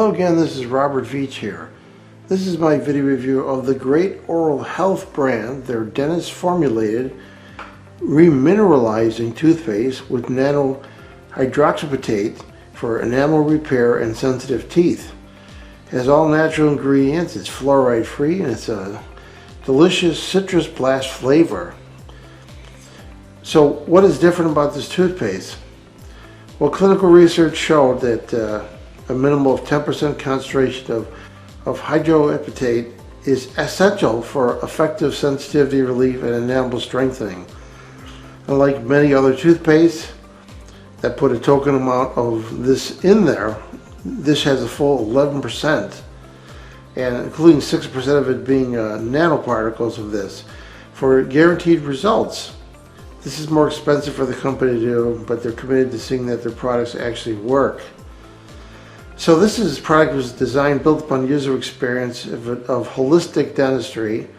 Hello again, this is Robert Veach here. This is my video review of the great oral health brand, their dentist formulated remineralizing toothpaste with Nano Hydroxyapatite for enamel repair and sensitive teeth. It has all natural ingredients, it's fluoride free, and it's a delicious citrus blast flavor. So what is different about this toothpaste? Well, clinical research showed that a minimal of 10% concentration of 𝗙𝗢𝗥𝗢𝗙𝗘𝗥 is essential for effective sensitivity relief and enamel strengthening. Unlike many other toothpastes that put a token amount of this in there, this has a full 11%, and including 6% of it being nanoparticles of this for guaranteed results. This is more expensive for the company to do, but they're committed to seeing that their products actually work. So this product was designed, built upon years of experience of holistic dentistry,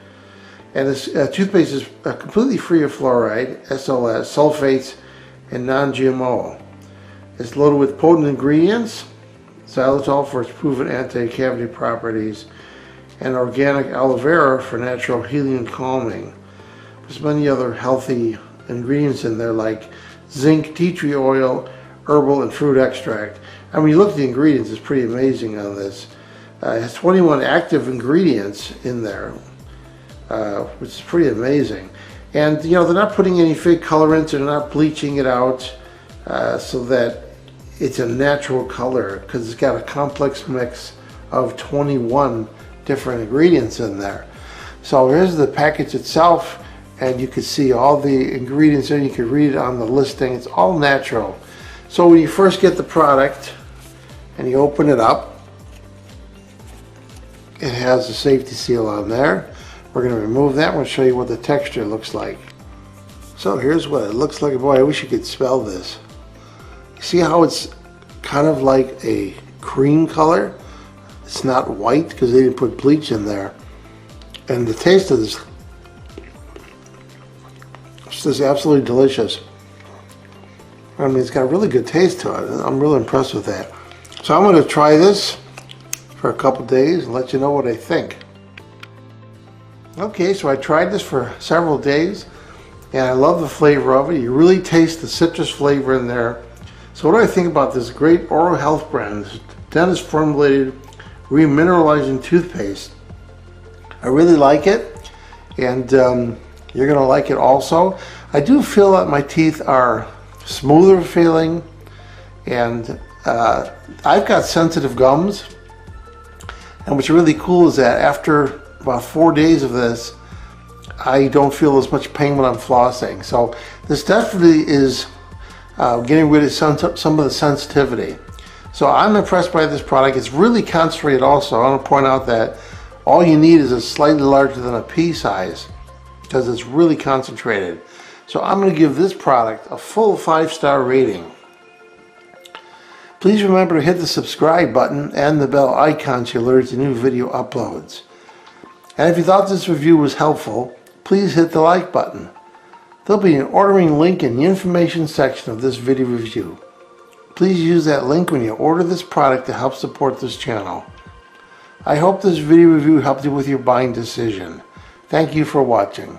and this toothpaste is completely free of fluoride, SLS, sulfates, and non-GMO. It's loaded with potent ingredients, xylitol for its proven anti-cavity properties, and organic aloe vera for natural healing and calming. There's many other healthy ingredients in there like zinc, tea tree oil, herbal, and fruit extract. And when you look at the ingredients, it's pretty amazing on this. It has 21 active ingredients in there, which is pretty amazing. And you know, they're not putting any fake colorants, they're not bleaching it out so that it's a natural color, because it's got a complex mix of 21 different ingredients in there. So here's the package itself, and you can see all the ingredients there. You can read it on the listing. It's all natural. So when you first get the product and you open it up, it has a safety seal on there. We're going to remove that. I'm going to show you what the texture looks like. So here's what it looks like. Boy, I wish you could smell this. You see how it's kind of like a cream color? It's not white because they didn't put bleach in there. And the taste of this is absolutely delicious. I mean, it's got a really good taste to it. I'm really impressed with that. So I'm going to try this for a couple days and let you know what I think. Okay, so I tried this for several days and I love the flavor of it. You really taste the citrus flavor in there. So what do I think about this great oral health brand, this dentist formulated remineralizing toothpaste? I really like it, and you're going to like it also. I do feel that my teeth are smoother feeling, and I've got sensitive gums, and what's really cool is that after about 4 days of this, I don't feel as much pain when I'm flossing. So this definitely is getting rid of some of the sensitivity. So I'm impressed by this product. It's really concentrated also. I want to point out that all you need is a slightly larger than a pea size because it's really concentrated. So I'm going to give this product a full 5-star rating. Please remember to hit the subscribe button and the bell icon to alert to new video uploads. And if you thought this review was helpful, please hit the like button. There'll be an ordering link in the information section of this video review. Please use that link when you order this product to help support this channel. I hope this video review helped you with your buying decision. Thank you for watching.